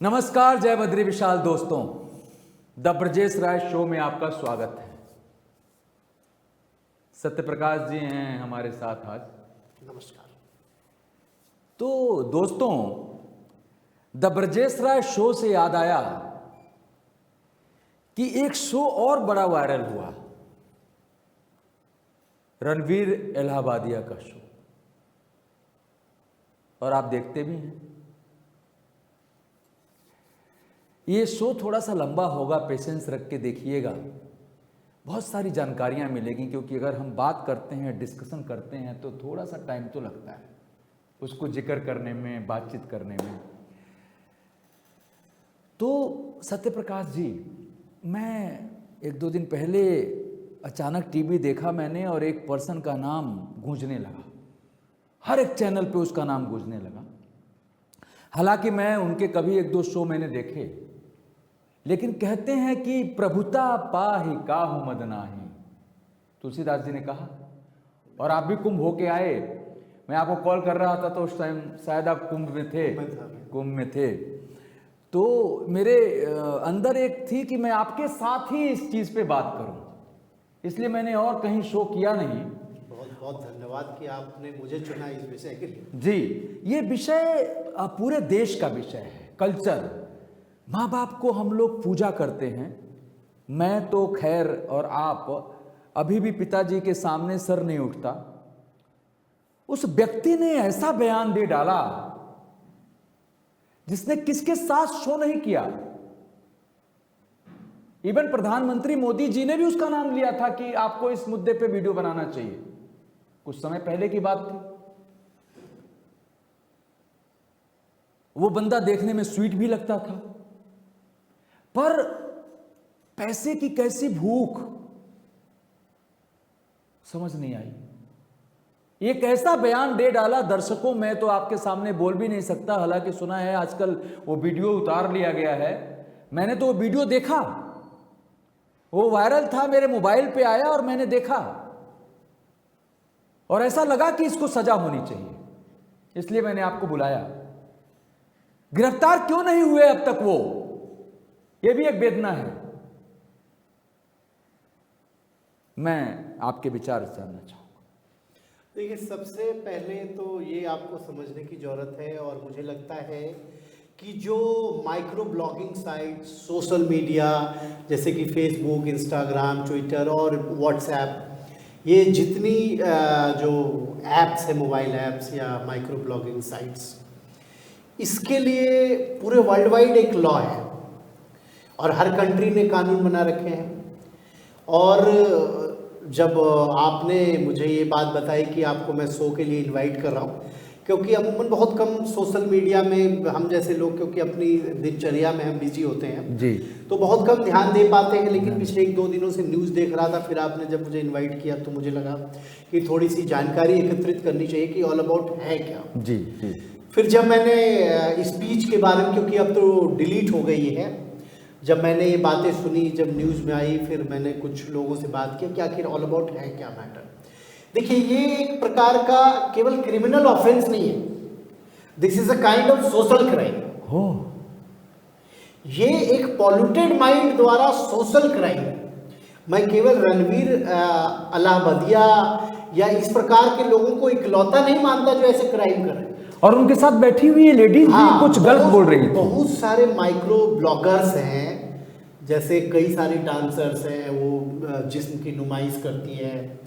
नमस्कार, जय बद्री विशाल दोस्तों, द ब्रजेश राय शो में आपका स्वागत है। सत्यप्रकाश जी हैं हमारे साथ आज। नमस्कार। तो दोस्तों, द ब्रजेश राय शो से याद आया कि एक शो और बड़ा वायरल हुआ, रणवीर इलाहाबादिया का शो, और आप देखते भी हैं। ये शो थोड़ा सा लंबा होगा, पेशेंस रख के देखिएगा, बहुत सारी जानकारियां मिलेगी, क्योंकि अगर हम बात करते हैं, डिस्कशन करते हैं तो थोड़ा सा टाइम तो लगता है उसको जिक्र करने में, बातचीत करने में। तो सत्यप्रकाश जी, मैं एक दो दिन पहले अचानक टीवी देखा मैंने और एक पर्सन का नाम गूंजने लगा, हर एक चैनल पे उसका नाम गूंजने लगा। हालांकि मैं उनके कभी एक दो शो मैंने देखे, लेकिन कहते हैं कि प्रभुता पाहि काहू मद नाहि, तुलसीदास जी ने कहा। और आप भी कुंभ होके आए, मैं आपको कॉल कर रहा था तो उस टाइम शायद आप कुंभ में थे। तो मेरे अंदर एक थी कि मैं आपके साथ ही इस चीज पे बात करूं, इसलिए मैंने और कहीं शो किया नहीं। बहुत बहुत धन्यवाद कि आपने मुझे चुना इस विषय के लिए। जी, ये विषय पूरे देश का विषय है, कल्चर। माँ बाप को हम लोग पूजा करते हैं, मैं तो खैर, और आप अभी भी पिताजी के सामने सर नहीं उठता। उस व्यक्ति ने ऐसा बयान दे डाला जिसने किसके साथ शो नहीं किया। इवन प्रधानमंत्री मोदी जी ने भी उसका नाम लिया था कि आपको इस मुद्दे पे वीडियो बनाना चाहिए। कुछ समय पहले की बात थी। वो बंदा देखने में स्वीट भी लगता था, पर पैसे की कैसी भूख समझ नहीं आई। एक ऐसा बयान दे डाला, दर्शकों मैं तो आपके सामने बोल भी नहीं सकता। हालांकि सुना है आजकल वो वीडियो उतार लिया गया है, मैंने तो वो वीडियो देखा, वो वायरल था, मेरे मोबाइल पे आया और मैंने देखा, और ऐसा लगा कि इसको सजा होनी चाहिए, इसलिए मैंने आपको बुलाया। गिरफ्तार क्यों नहीं हुए अब तक वो, ये भी एक वेदना है। मैं आपके विचार जानना चाहूंगा। देखिए, सबसे पहले तो ये आपको समझने की जरूरत है, और मुझे लगता है कि जो micro blogging site, social media जैसे कि फेसबुक, इंस्टाग्राम, ट्विटर और व्हाट्सएप, ये जितनी जो ऐप्स है, मोबाइल ऐप्स या माइक्रो ब्लॉगिंग साइट्स, इसके लिए पूरे वर्ल्ड वाइड एक लॉ है और हर कंट्री ने कानून बना रखे हैं। और जब आपने मुझे ये बात बताई कि आपको मैं शो के लिए इनवाइट कर रहा हूँ, क्योंकि अमूमन बहुत कम सोशल मीडिया में हम जैसे लोग, क्योंकि अपनी दिनचर्या में हम बिजी होते हैं जी, तो बहुत कम ध्यान दे पाते हैं। लेकिन पिछले एक दो दिनों से न्यूज़ देख रहा था, फिर आपने जब मुझे इनवाइट किया तो मुझे लगा कि थोड़ी सी जानकारी एकत्रित करनी चाहिए कि ऑल अबाउट है क्या। जी जी। फिर जब मैंने स्पीच के बारे में, क्योंकि अब तो डिलीट हो गई है, जब मैंने ये बातें सुनी, जब न्यूज़ में आई, फिर मैंने कुछ लोगों से बात किया कि आखिर ऑल अबाउट है क्या मैटर। देखिए, ये एक प्रकार का केवल क्रिमिनल ऑफेंस नहीं है, this is a kind of social crime. हो, ये एक पॉल्यूटेड माइंड द्वारा सोशल क्राइम है। मैं केवल रणवीर इलाहाबादिया या इस प्रकार के लोगों को इकलौता नहीं मानता जो ऐसे क्राइम कर रहे हैं। और उनके साथ बैठी हुई लेडीज भी कुछ गलत बोल रही थी। बहुत सारे माइक्रो ब्लॉगर्स हैं, जैसे कई सारे डांसर्स हैं, वो जिस्म की नुमाइश करती है।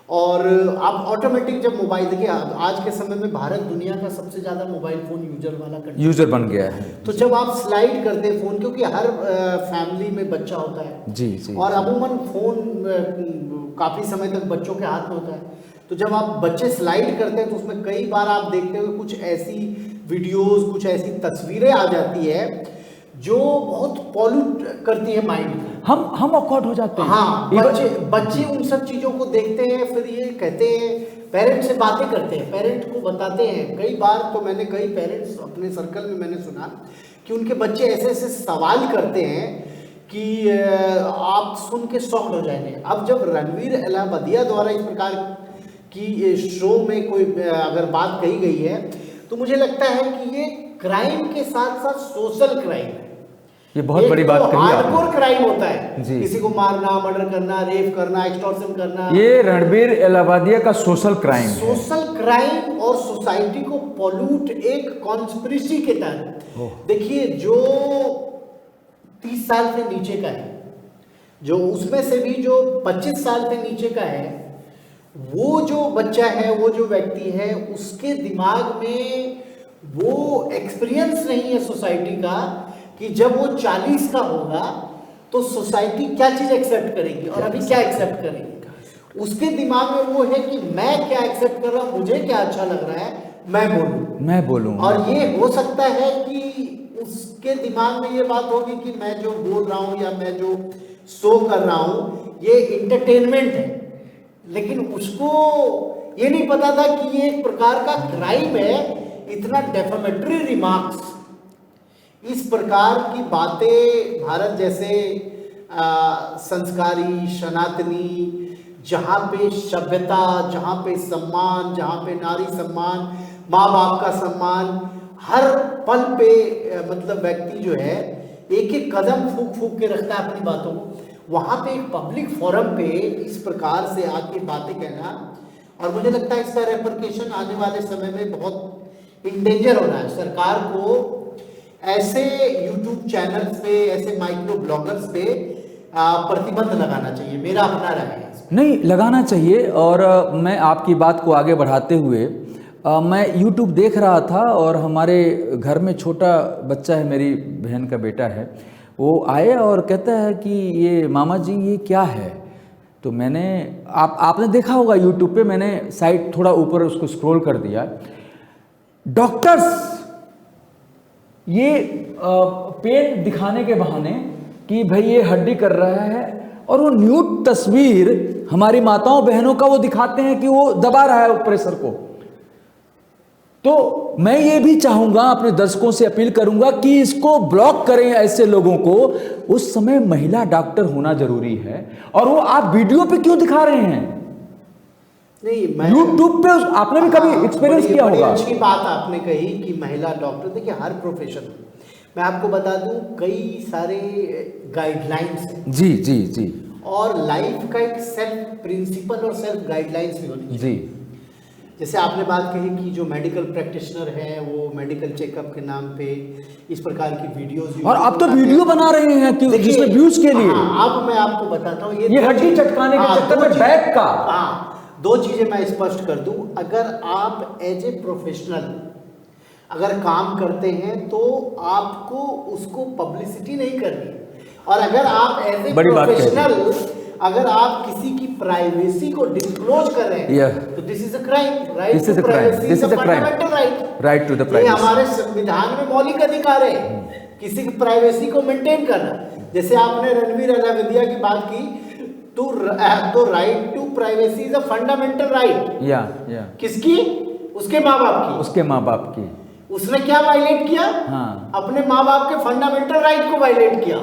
और आप ऑटोमेटिक जब मोबाइल, देखिए आज के समय में भारत दुनिया का सबसे ज़्यादा मोबाइल फ़ोन यूजर बन गया है। तो जब आप स्लाइड करते हैं फ़ोन, क्योंकि हर फैमिली में बच्चा होता है जी जी, और अमूमन फ़ोन काफ़ी समय तक बच्चों के हाथ में होता है, तो जब आप बच्चे स्लाइड करते हैं तो उसमें कई बार आप देखते हो कुछ ऐसी वीडियोस, कुछ ऐसी तस्वीरें आ जाती है जो बहुत पॉल्यूट करती है माइंड को। हम ऑकवर्ड हो जाते हैं। हाँ, बच्चे उन सब चीज़ों को देखते हैं, फिर ये कहते हैं, पेरेंट्स से बातें करते हैं, पेरेंट को बताते हैं। कई बार तो मैंने कई पेरेंट्स अपने सर्कल में मैंने सुना कि उनके बच्चे ऐसे ऐसे सवाल करते हैं कि आप सुन के शॉक्ड हो जाएंगे। अब जब रणवीर इलाहाबादिया द्वारा इस प्रकार की शो में कोई अगर बात कही गई है तो मुझे लगता है कि ये क्राइम के साथ साथ सोशल क्राइम है। ये बहुत बड़ी बात कही आपने। हार्डकोर क्राइम होता है जी। किसी को मारना, मर्डर करना, रेप करना, एक्सटॉर्शन करना। ये रणबीर इलाहाबादिया का सोशल क्राइम है। सोशल क्राइम और सोसाइटी को पॉल्यूट एक कॉन्स्पिरेसी के तहत। देखिए जो 30 साल से नीचे का है, जो उसमें से भी जो 25 साल से नीचे का है, वो जो बच्चा है, वो जो व्यक्ति है, उसके दिमाग में वो एक्सपीरियंस नहीं है सोसाइटी का कि जब वो 40 का होगा तो सोसाइटी क्या चीज एक्सेप्ट करेगी और अभी क्या एक्सेप्ट करेगी। उसके दिमाग में वो है कि मैं क्या एक्सेप्ट कर रहा हूं, मुझे क्या अच्छा लग रहा है, मैं बोलूं। और ये हो सकता है कि उसके दिमाग में ये बात होगी कि मैं जो बोल रहा हूं या मैं जो शो कर रहा हूं ये इंटरटेनमेंट है, लेकिन उसको ये नहीं पता था कि ये एक प्रकार का क्राइम है। इतना डेफामेटरी रिमार्क्स, इस प्रकार की बातें भारत जैसे संस्कारी, सनातनी, जहाँ पे सभ्यता, जहाँ पे सम्मान, जहाँ पे नारी सम्मान, माँ बाप का सम्मान, हर पल पे मतलब व्यक्ति जो है एक एक कदम फूक फूक के रखता है अपनी बातों को, वहाँ पे एक पब्लिक फोरम पे इस प्रकार से आके बातें कहना, और मुझे लगता है इसका रेपरकेशन आने वाले समय में बहुत इंडेंजर होना है। सरकार को ऐसे YouTube चैनल्स पे, ऐसे माइक्रो ब्लॉगर्स पे प्रतिबंध लगाना चाहिए, मेरा अपना राय है। नहीं लगाना चाहिए। और मैं आपकी बात को आगे बढ़ाते हुए मैं YouTube देख रहा था और हमारे घर में छोटा बच्चा है, मेरी बहन का बेटा है, वो आए और कहता है कि ये मामा जी ये क्या है। तो मैंने आपने देखा होगा YouTube पे, मैंने साइट थोड़ा ऊपर उसको स्क्रॉल कर दिया। डॉक्टर्स ये पेन दिखाने के बहाने कि भाई ये हड्डी कर रहा है, और वो न्यूड तस्वीर हमारी माताओं बहनों का वो दिखाते हैं कि वो दबा रहा है प्रेशर को। तो मैं ये भी चाहूंगा, अपने दर्शकों से अपील करूंगा कि इसको ब्लॉक करें ऐसे लोगों को। उस समय महिला डॉक्टर होना जरूरी है, और वो आप वीडियो पे क्यों दिखा रहे हैं? नहीं, मैं YouTube पे आपने भी कभी एक्सपीरियंस किया होगा। अच्छी बात आपने कही कि महिला डॉक्टर, देखिए हर प्रोफेशन, मैं आपको बता दूं कई सारे गाइडलाइंस हैं। जी जी जी। और लाइफ का एक सेल्फ प्रिंसिपल और सेल्फ गाइडलाइंस भी होनी चाहिए। जी। जैसे आपने बात कही कि जो मेडिकल प्रैक्टिशनर है वो मेडिकल चेकअप के नाम पे इस प्रकार की वीडियोस, और अब तो वीडियो बना रहे हैं कि जिसमें व्यूज के लिए। अब मैं आपको बताता हूँ ये हड्डी चटकाने के चक्कर में बैक का। दो चीजें मैं स्पष्ट कर दूं। अगर आप एज ए प्रोफेशनल अगर काम करते हैं तो आपको उसको पब्लिसिटी नहीं करनी, और अगर आप एज ए प्रोफेशनल अगर आप किसी की प्राइवेसी को डिस्क्लोज कर रहे हैं तो this is a crime. Right to privacy is a fundamental right to the privacy. ये हमारे संविधान में मौलिक अधिकार है किसी की प्राइवेसी को मेंटेन करना। जैसे आपने रणबीर इलाहाबादिया की बात की, तो right to privacy is a fundamental right. या किसकी? उसके माँ बाप की। उसके माँ बाप की। उसने क्या वायलेट किया? हाँ, अपने माँ बाप के फंडामेंटल राइट को वायलेट किया।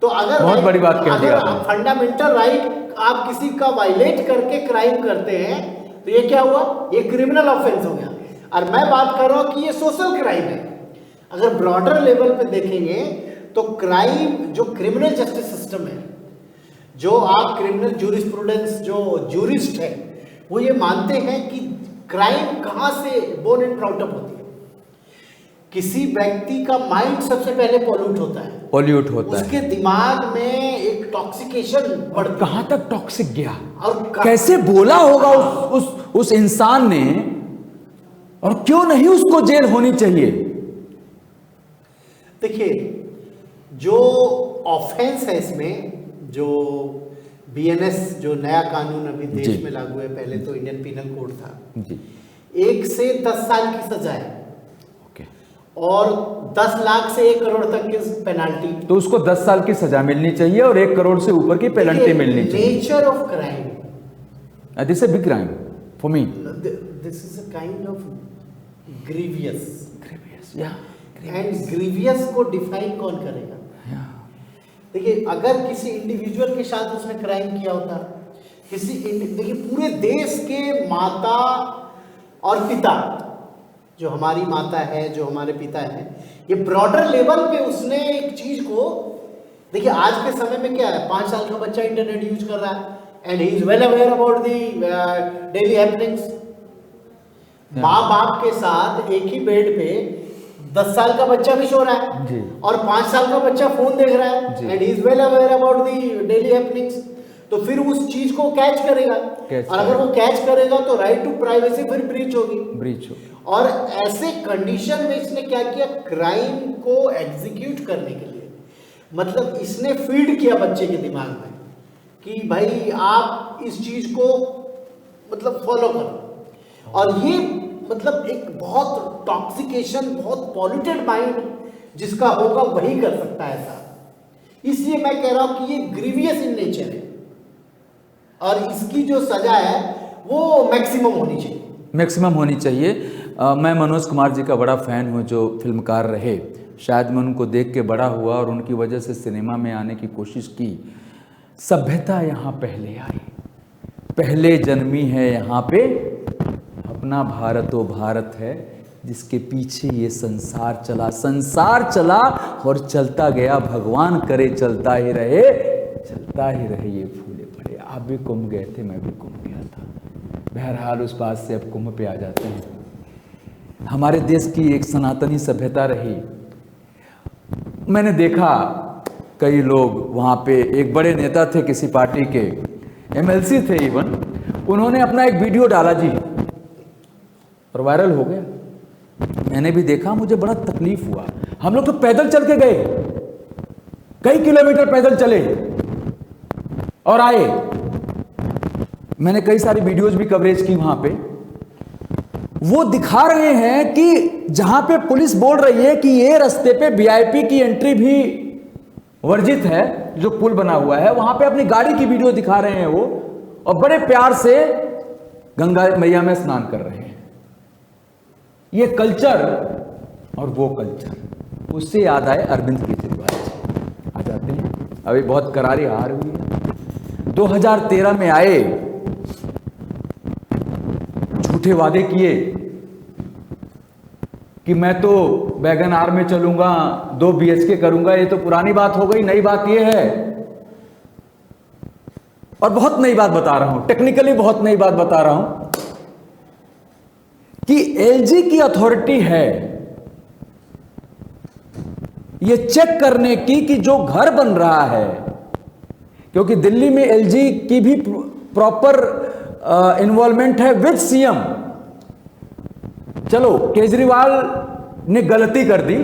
तो अगर बहुत बड़ी बात कह दी आपने। फंडामेंटल राइट आप किसी का वायलेट करके क्राइम करते हैं तो ये क्या हुआ? ये क्रिमिनल ऑफेंस हो गया। और मैं बात कर रहा हूं कि ये सोशल क्राइम है। अगर ब्रॉडर लेवल पे देखेंगे तो क्राइम, जो क्रिमिनल जस्टिस सिस्टम है, जो आप क्रिमिनल जूरिस्प्रूडेंस, जो जूरिस्ट है, वो ये मानते हैं कि क्राइम कहां से बोर्न एंड ब्रॉट अप होती है। किसी व्यक्ति का माइंड सबसे पहले पॉल्यूट होता है, उसके दिमाग में एक टॉक्सिकेशन बढ़ती है। कहां तक टॉक्सिक गया और कैसे बोला होगा उस इंसान ने, और क्यों नहीं उसको जेल होनी चाहिए। देखिए जो ऑफेंस है इसमें, जो BNS जो नया कानून अभी देश में लागू है, पहले तो इंडियन पिनल कोड था जी, 1 से 10 साल की सजा है और 10 लाख से 1 करोड़ तक की पेनाल्टी। तो उसको 10 साल की सजा मिलनी चाहिए और 1 करोड़ से ऊपर की पेनल्टी मिलनी चाहिए। Nature of crime, this is a big crime for me. This is a kind of grievous या, एंड ग्रीवियस को डिफाइन कौन करेगा? देखिए अगर किसी इंडिविजुअल के साथ उसने क्राइम किया होता, देखिए पूरे देश के माता और पिता जो हमारी माता है, जो हमारे पिता हैं, ये ब्रॉडर लेवल पे उसने एक चीज को, देखिए आज के समय में क्या है, 5 साल का बच्चा इंटरनेट यूज कर रहा है and he is well aware about the daily happenings. माँ बाप के साथ एक ही बेड पे 10 साल का बच्चा भी सो रहा है जी। और 5 साल का बच्चा फोन देख रहा है and he is well aware about the daily happenings. तो फिर उस चीज को कैच करेगा और अगर वो कैच करेगा तो राइट टू प्राइवेसी फिर ब्रीच होगी। और ऐसे कंडीशन में इसने क्या किया, क्राइम को एग्जीक्यूट करने के लिए मतलब इसने फीड किया बच्चे के दिमाग में कि भाई आप इस चीज को मतलब फॉलो करो। और ये मतलब एक बहुत टॉक्सिकेशन, बहुत पॉल्यूटेड माइंड जिसका होगा वही कर सकता है ऐसा। इसलिए मैं कह रहा हूं कि ये ग्रीवियस इन नेचर है और इसकी जो सजा है वो मैक्सिमम होनी चाहिए। मैक्सिमम होनी चाहिए। मैं मनोज कुमार जी का बड़ा फ़ैन हूँ जो फिल्मकार रहे। शायद मैं उनको देख के बड़ा हुआ और उनकी वजह से सिनेमा में आने की कोशिश की। सभ्यता यहाँ पहले आई, पहले जन्मी है यहाँ पे, अपना भारत वो भारत है जिसके पीछे ये संसार चला। संसार चला और चलता गया, भगवान करे चलता ही रहे, चलता ही रहे ये फूले पड़े। आप भी कुंभ गए थे, मैं भी कुंभ गया था। बहरहाल उस बात से अब कुंभ पे आ जाते हैं। हमारे देश की एक सनातनी सभ्यता रही। मैंने देखा कई लोग वहाँ पे, एक बड़े नेता थे किसी पार्टी के, MLC थे इवन, उन्होंने अपना एक वीडियो डाला जी और वायरल हो गया। मैंने भी देखा, मुझे बड़ा तकलीफ हुआ। हम लोग तो पैदल चल के गए, कई किलोमीटर पैदल चले और आए। मैंने कई सारी वीडियोज भी कवरेज की वहां पे। वो दिखा रहे हैं कि जहां पे पुलिस बोल रही है कि ये रास्ते पे VIP की एंट्री भी वर्जित है, जो पुल बना हुआ है, वहां पे अपनी गाड़ी की वीडियो दिखा रहे हैं वो, और बड़े प्यार से गंगा मैया में स्नान कर रहे हैं। ये कल्चर और वो कल्चर, उससे याद आए अरविंद केजरीवाल जी। आ जाते हैं, अभी बहुत करारी हार हुई है। 2013 में आए, झूठे वादे किए कि मैं तो वैगन आर में चलूंगा, 2 BHK करूंगा। ये तो पुरानी बात हो गई। नई बात ये है, और बहुत नई बात बता रहा हूं, टेक्निकली बहुत नई बात बता रहा हूं, कि LG की अथॉरिटी है ये चेक करने की कि जो घर बन रहा है, क्योंकि दिल्ली में LG की भी प्रॉपर इन्वॉल्वमेंट है विद CM। चलो, केजरीवाल ने गलती कर दी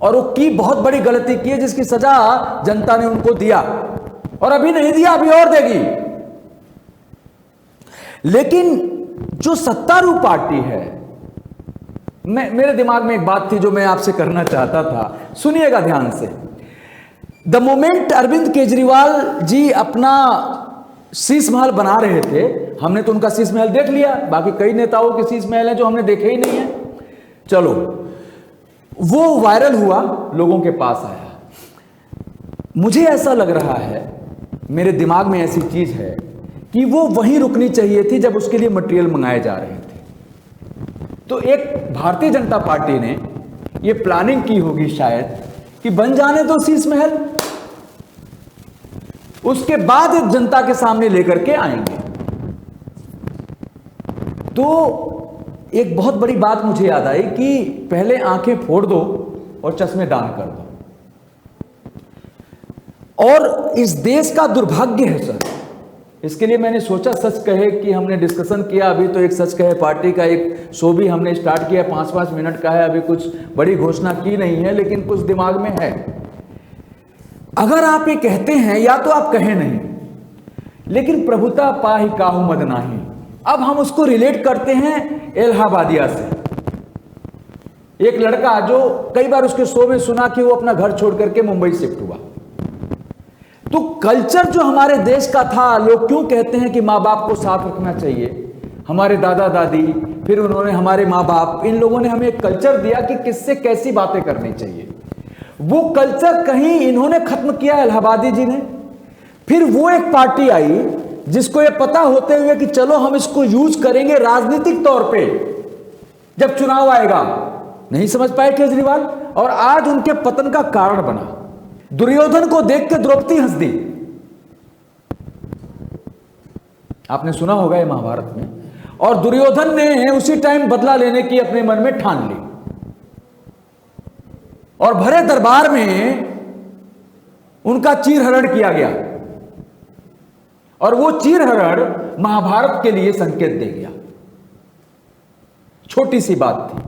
और वो की बहुत बड़ी गलती की है, जिसकी सजा जनता ने उनको दिया, और अभी नहीं दिया, अभी और देगी। लेकिन जो सत्तारूढ़ पार्टी है, मेरे दिमाग में एक बात थी जो मैं आपसे करना चाहता था, सुनिएगा ध्यान से। द मोमेंट अरविंद केजरीवाल जी अपना शीश महल बना रहे थे, हमने तो उनका शीश महल देख लिया, बाकी कई नेताओं के शीश महल हैं जो हमने देखे ही नहीं है। चलो, वो वायरल हुआ, लोगों के पास आया। मुझे ऐसा लग रहा है, मेरे दिमाग में ऐसी चीज है कि वो वहीं रुकनी चाहिए थी जब उसके लिए मटेरियल मंगाए जा रहे थे। तो एक भारतीय जनता पार्टी ने ये प्लानिंग की होगी शायद कि बन जाने दो शीश महल, उसके बाद एक जनता के सामने लेकर के आएंगे। तो एक बहुत बड़ी बात मुझे याद आई कि पहले आंखें फोड़ दो और चश्मे दान कर दो। और इस देश का दुर्भाग्य है सर, इसके लिए मैंने सोचा सच कहे कि हमने डिस्कशन किया। अभी तो एक सच कहे पार्टी का एक शो भी हमने स्टार्ट किया, 5-5 मिनट का है, अभी कुछ बड़ी घोषणा की नहीं है, लेकिन कुछ दिमाग में है। अगर आप ये कहते हैं, या तो आप कहें नहीं, लेकिन प्रभुता पाहि काहू मद नाही, अब हम उसको रिलेट करते हैं इलाहाबादिया से। एक लड़का जो कई बार उसके शो में सुना कि वो अपना घर छोड़ करके मुंबई शिफ्ट हुआ। तो कल्चर जो हमारे देश का था, लोग क्यों कहते हैं कि माँ बाप को साथ रखना चाहिए, हमारे दादा दादी, फिर उन्होंने हमारे माँ बाप, इन लोगों ने हमें एक कल्चर दिया कि किससे कैसी बातें करनी चाहिए। वो कल्चर कहीं इन्होंने खत्म किया, इलाहाबादी जी ने। फिर वो एक पार्टी आई जिसको ये पता होते हुए कि चलो हम इसको यूज करेंगे राजनीतिक तौर पे, जब चुनाव आएगा। नहीं समझ पाए केजरीवाल, और आज उनके पतन का कारण बना। दुर्योधन को देख के द्रौपदी हंस दी। आपने सुना होगा ये महाभारत में। और दुर्योधन ने उसी टाइम बदला लेने की अपने मन में ठान ली, और भरे दरबार में उनका चीरहरण किया गया, और वो चीरहरण महाभारत के लिए संकेत दे गया। छोटी सी बात थी।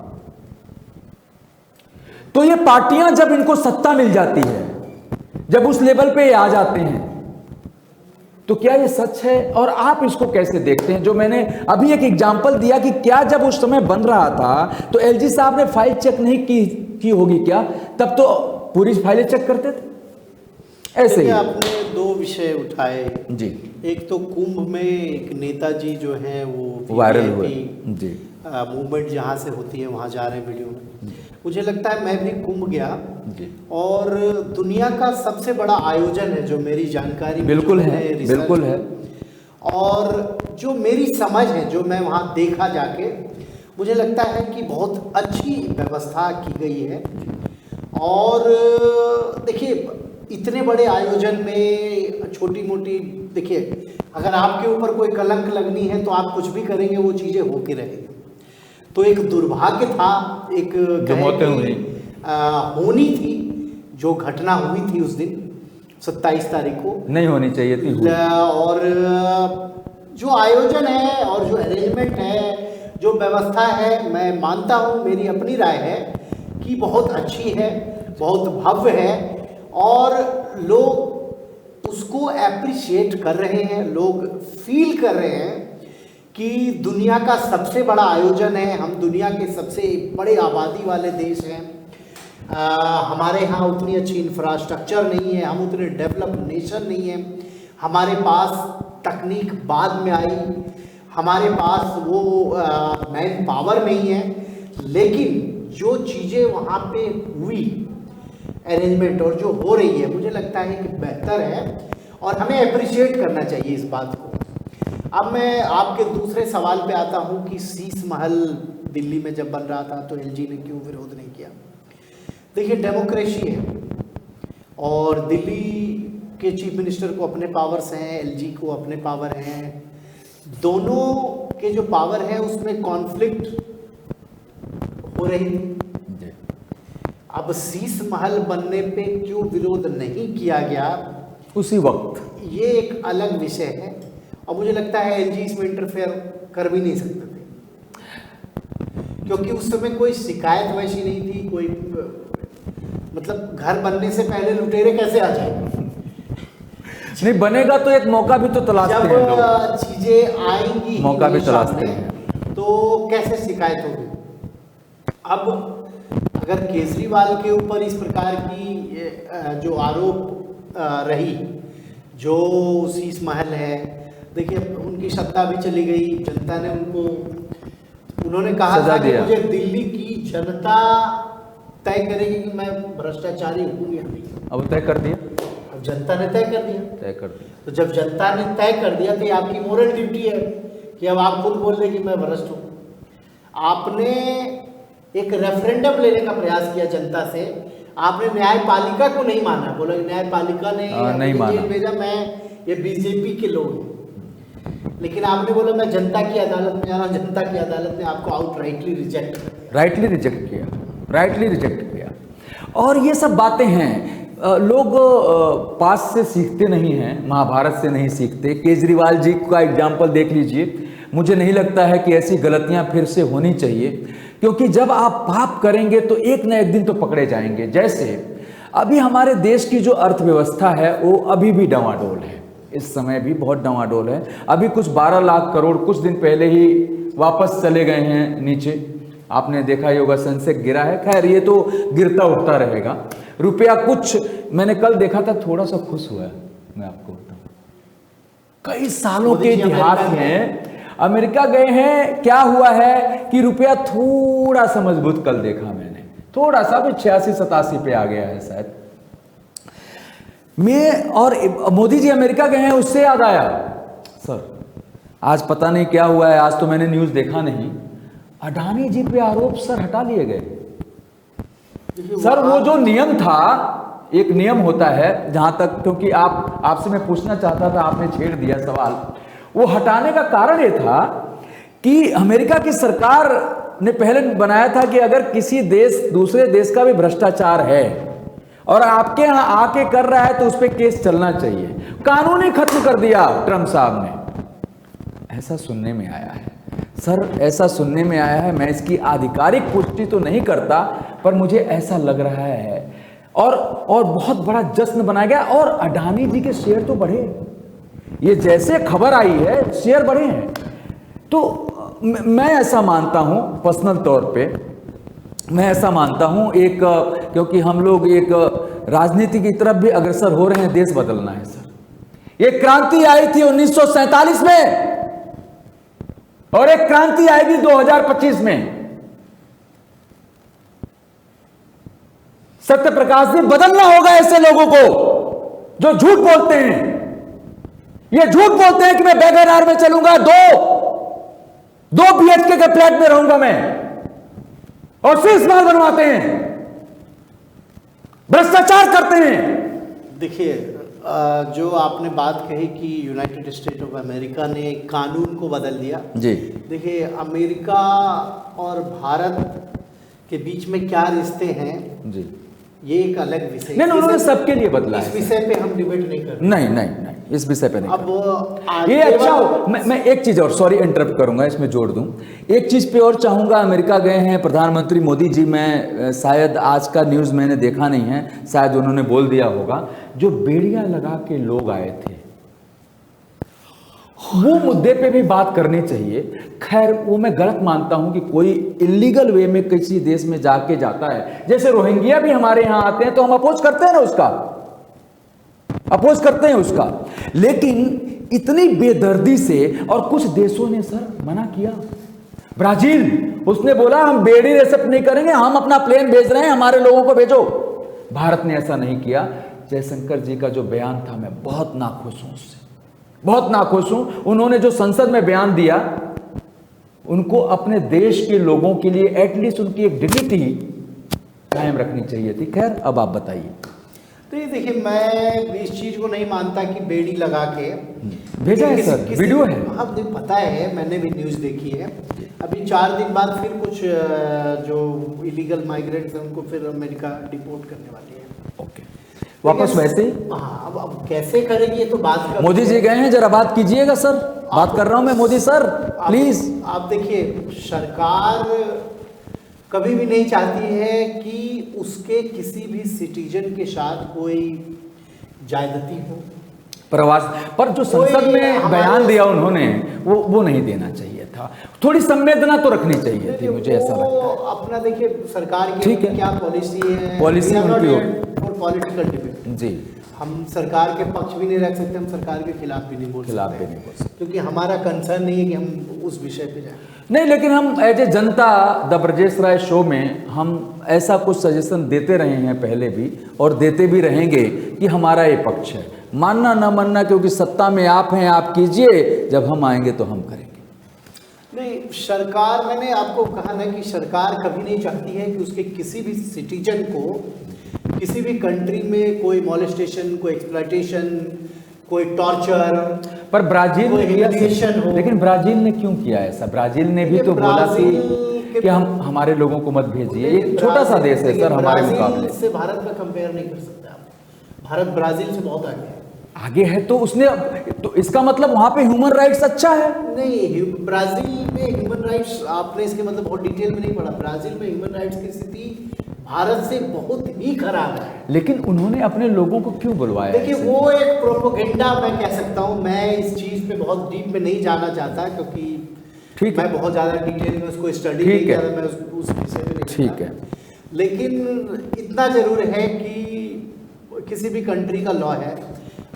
तो ये पार्टियां जब इनको सत्ता मिल जाती है, जब उस लेवल पे आ जाते हैं, तो क्या ये सच है? और आप इसको कैसे देखते हैं? जो मैंने अभी एक एग्जांपल दिया कि क्या जब उस समय बन रहा था तो एलजी साहब ने फाइल चेक नहीं की होगी क्या? तब तो पूरी फाइलें चेक करते थे। ऐसे ही आपने दो विषय उठाए जी। एक तो कुंभ में एक नेताजी जो है वो वायरल हुए जी, मूवमेंट जहाँ से होती है वहाँ जा रहे हैं वीडियो में। मुझे लगता है मैं भी कुंभ गया जी। और दुनिया का सबसे बड़ा आयोजन है जो मेरी जानकारी में बिल्कुल जो है, मैंने बिल्कुल है। और जो मेरी समझ है, जो मैं वहाँ देखा जाके, मुझे लगता है कि बहुत अच्छी व्यवस्था की गई है। और देखिए इतने बड़े आयोजन में छोटी मोटी, देखिए अगर आपके ऊपर कोई कलंक लगनी है तो आप कुछ भी करेंगे वो चीज़ें होके रहेंगी। तो एक दुर्भाग्य था, एक होनी थी जो घटना हुई थी उस दिन 27 तारीख को, नहीं होनी चाहिए थी। और जो आयोजन है और जो अरेंजमेंट है, जो व्यवस्था है, मैं मानता हूँ, मेरी अपनी राय है कि बहुत अच्छी है, बहुत भव्य है और लोग उसको एप्रिशिएट कर रहे हैं, लोग फील कर रहे हैं कि दुनिया का सबसे बड़ा आयोजन है। हम दुनिया के सबसे बड़े आबादी वाले देश हैं। हमारे यहाँ उतनी अच्छी इंफ्रास्ट्रक्चर नहीं है, हम उतने डेवलप नेशन नहीं है, हमारे पास तकनीक बाद में आई, हमारे पास वो मैन पावर नहीं है, लेकिन जो चीज़ें वहाँ पे हुई अरेंजमेंट और जो हो रही है, मुझे लगता है कि बेहतर है और हमें अप्रिशिएट करना चाहिए इस बात को। अब मैं आपके दूसरे सवाल पे आता हूँ कि शीश महल दिल्ली में जब बन रहा था तो एलजी ने क्यों विरोध नहीं किया। देखिए डेमोक्रेसी है और दिल्ली के चीफ मिनिस्टर को अपने पावर्स हैं, एलजी को अपने पावर हैं, दोनों के जो पावर है उसमें कॉन्फ्लिक्ट हो रही थी। अब शीश महल बनने पे क्यों विरोध नहीं किया गया उसी वक्त, ये एक अलग विषय है और मुझे लगता है एलजी इसमें इंटरफेयर कर भी नहीं सकते थे, क्योंकि उस समय कोई शिकायत वैसी नहीं थी, कोई मतलब घर बनने से पहले लुटेरे कैसे आ जाएंगे। नहीं बनेगा तो एक मौका भी तो तलाशते हैं लोग, जब चीजें आएंगी मौका भी तलाशते हैं तो कैसे शिकायत होगी। अब अगर केजरीवाल के ऊपर इस प्रकार की जो आरोप रही, जो शीश महल है, देखिए उनकी सत्ता भी चली गई, जनता ने उन्होंने कहा था कि मुझे दिल्ली की जनता तय करेगी कि मैं भ्रष्टाचारी हूँ या नहीं। अब तय कर दिया, अब जनता ने तय कर दिया। तो जब जनता ने तय कर दिया तो ये आपकी मोरल ड्यूटी है कि अब आप खुद बोल दें कि मैं भ्रष्ट हूँ। आपने एक रेफरेंडम लेने का प्रयास किया जनता से, आपने न्यायपालिका को नहीं माना, बोला न्यायपालिका ने नहीं माना, भेजा, मैं ये बीजेपी के लोग हैं। लेकिन आपने बोला मैं जनता की अदालत में जा रहा हूँ, जनता की अदालत ने आपको आउटराइटली रिजेक्ट किया। और ये सब बातें हैं, लोग पास से सीखते नहीं हैं, महाभारत से नहीं सीखते। केजरीवाल जी का एग्जाम्पल देख लीजिए, मुझे नहीं लगता है कि ऐसी गलतियां फिर से होनी चाहिए, क्योंकि जब आप पाप करेंगे तो एक न एक दिन तो पकड़े जाएंगे। जैसे अभी हमारे देश की जो अर्थव्यवस्था है वो अभी भी डामाडोल है, इस समय भी बहुत डामाडोल है। अभी कुछ 12 लाख करोड़ कुछ दिन पहले ही वापस चले गए हैं नीचे, आपने देखा ही होगा, सेंसेक्स गिरा है। खैर ये तो गिरता उठता रहेगा। रुपया कुछ, मैंने कल देखा था, थोड़ा सा खुश हुआ है, मैं आपको बताऊं, कई सालों के इतिहास में अमेरिका गए हैं, क्या हुआ है कि रुपया थोड़ा सा मजबूत, कल देखा मैंने, थोड़ा सा भी 86-87 पे आ गया है शायद। मैं और मोदी जी अमेरिका गए हैं, उससे याद आया सर, आज पता नहीं क्या हुआ है, आज तो मैंने न्यूज़ देखा नहीं, अडानी जी पे आरोप सर हटा लिए गए। देखिए, सर वो जो नियम था, एक नियम होता है जहां तक, क्योंकि आपसे मैं पूछना चाहता था, आपने छेड़ दिया सवाल। वो हटाने का कारण ये था कि अमेरिका की सरकार ने पहले बनाया था कि अगर किसी देश दूसरे देश का भी भ्रष्टाचार है और आपके यहां आके कर रहा है तो उस पर केस चलना चाहिए। कानून ही खत्म कर दिया ट्रंप साहब ने। ऐसा सुनने में आया है सर, ऐसा सुनने में आया है। मैं इसकी आधिकारिक पुष्टि तो नहीं करता, पर मुझे ऐसा लग रहा है। और बहुत बड़ा जश्न बनाया गया और अडानी जी के शेयर तो बढ़े। ये जैसे खबर आई है शेयर बढ़े हैं। तो मैं ऐसा मानता हूं, पर्सनल तौर पे मैं ऐसा मानता हूं, एक क्योंकि हम लोग एक राजनीति की तरफ भी अग्रसर हो रहे हैं, देश बदलना है सर। ये क्रांति आई थी 1947 में और एक क्रांति आएगी 2025 में। सत्य प्रकाश जी, बदलना होगा ऐसे लोगों को जो झूठ बोलते हैं। ये झूठ बोलते हैं कि मैं बेगनार में चलूंगा, दो BHK के फ्लैट में रहूंगा मैं, और शीश महल बनवाते हैं, भ्रष्टाचार करते हैं। देखिए, जो आपने बात कही कि यूनाइटेड स्टेट ऑफ अमेरिका ने कानून को बदल दिया जी। देखिए, अमेरिका और भारत के बीच में क्या रिश्ते हैं जी, ये एक अलग विषय। नहीं, उन्होंने सबके लिए बदला है। इस विषय पे हम डिबेट नहीं कर रहे। नहीं, इस विषय पे नहीं। अब ये अच्छा हो, मैं एक चीज और, सॉरी इंटरप्ट करूंगा, इसमें जोड़ दूं। एक चीज पे और चाहूंगा। अमेरिका गए हैं प्रधानमंत्री मोदी जी। मैं शायद आज का न्यूज मैंने देखा नहीं है, शायद उन्होंने बोल दिया होगा। जो बेड़ियां लगा के लोग आए थे, वो मुद्दे पे भी बात करनी चाहिए। खैर, वो मैं गलत मानता हूं कि कोई इलीगल वे में किसी देश में जाके जाता है। जैसे रोहिंग्या भी हमारे यहां आते हैं तो हम अपोज करते हैं ना, उसका अपोज करते हैं उसका। लेकिन इतनी बेदर्दी से, और कुछ देशों ने सर मना किया। ब्राजील, उसने बोला हम बेड़ी रेसिप्ट नहीं करेंगे, हम अपना प्लेन भेज रहे हैं, हमारे लोगों को भेजो। भारत ने ऐसा नहीं किया। जयशंकर जी का जो बयान था, मैं बहुत नाखुश हूं उससे, बहुत नाखुश हूं। उन्होंने जो संसद में बयान दिया, उनको अपने देश के लोगों के लिए एटलीस्ट उनकी एक डिग्निटी कायम रखनी चाहिए थी। खैर, अब आप बताइए। तो ये देखिए, मैं इस चीज को नहीं मानता कि बेड़ी लगा के भेजा है सर, वीडियो है। हाँ, मुझे पता है, मैंने भी न्यूज़ देखी है। अभी 4 दिन बाद फिर कुछ जो इलीगल माइग्रेंट्स हैं उनको फिर अमेरिका डिपोर्ट करने वाली है। ओके, वापस वैसे ही। हाँ, अब कैसे करेगी ये तो बात कर। मोदी जी गए हैं, जरा बात कीजिएगा सर। बात कर रहा हूं मैं, मोदी सर प्लीज। आप देखिए, सरकार कभी भी नहीं चाहती है कि उसके किसी भी सिटीजन के साथ कोई ज्यादती हो। प्रवास पर जो संसद में बयान दिया उन्होंने, वो नहीं देना चाहिए था। थोड़ी संवेदना तो रखनी चाहिए थी, मुझे ऐसा लगता है। अपना देखिए, सरकार की ठीक है, क्या पॉलिसी है, पॉलिसी उनकी और पॉलिटिकल डिबेट जी। हम सरकार के पक्ष भी नहीं रख सकते, हम सरकार के खिलाफ भी नहीं बोल सकते, क्योंकि हमारा कंसर्न नहीं है कि हम उस विषय पे जाएं। नहीं, लेकिन हम as a Janata the Brajesh Rai show में हम ऐसा कुछ सजेशन देते रहे हैं पहले भी, और देते भी रहेंगे कि हमारा ये पक्ष है। मानना ना मानना, क्योंकि सत्ता में आप हैं, आप कीजिए, जब हम आएंगे तो हम करेंगे। नहीं, सरकार, मैंने आपको कहा ना कि सरकार कभी नहीं चाहती है कि उसके किसी भी सिटीजन को किसी भी कंट्री में कोई मॉलेस्टेशन, कोई एक्सप्लॉयटेशन, कोई टॉर्चर, पर ब्राजील ने किया, हो। लेकिन ब्राजील ने क्यों किया ऐसा? ब्राजील ने भी तो बोला कि हम हमारे लोगों को मत भेजिए। एक छोटा सा देश है सर हमारे मुकाबले से। भारत का कंपेयर नहीं कर सकते आप। भारत ब्राजील से बहुत आगे है। तो उसने, तो इसका मतलब वहां पे ह्यूमन राइट्स अच्छा है? नहीं, ब्राजील में ह्यूमन राइट्स, आपने इसके मतलब बहुत डिटेल में नहीं पढ़ा। ब्राजील में ह्यूमन राइट्स की स्थिति भारत से बहुत ही खराब है। लेकिन उन्होंने अपने लोगों को क्यों बुलवाया? देखिए, वो एक प्रोपोगेंडा मैं कह सकता हूँ। मैं इस चीज पे बहुत डीप में नहीं जाना चाहता, क्योंकि ठीक मैं बहुत ज्यादा डिटेल में उसको स्टडी नहीं किया, मैं उस विषय पे नहीं। ठीक है, लेकिन इतना जरूर है कि किसी भी कंट्री का लॉ है।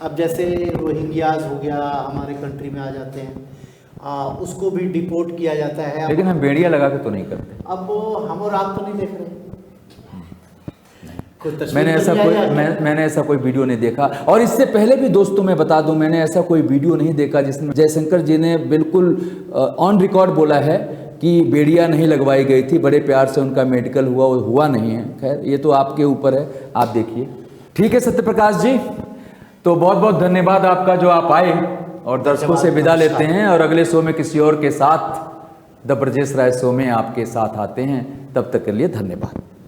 अब जैसे रोहिंग्याज हो गया, हमारे कंट्री में आ जाते हैं, उसको भी डिपोर्ट किया जाता है। लेकिन हम बेड़ियां लगा के तो नहीं करते। अब हम और आप तो नहीं देख रहे। मैंने ऐसा कोई वीडियो नहीं देखा। और इससे पहले भी दोस्तों मैं बता दूं, मैंने ऐसा कोई वीडियो नहीं देखा जिसमें जयशंकर जी ने बिल्कुल ऑन रिकॉर्ड बोला है कि बेड़ियाँ नहीं लगवाई गई थी, बड़े प्यार से उनका मेडिकल हुआ, वो हुआ नहीं है। खैर ये तो आपके ऊपर है, आप देखिए। ठीक है सत्य प्रकाश जी, तो बहुत बहुत धन्यवाद आपका जो आप आए, और दर्शकों से विदा लेते हैं और अगले शो में किसी और के साथ द ब्रजेश राय शो में आपके साथ आते हैं। तब तक के लिए धन्यवाद।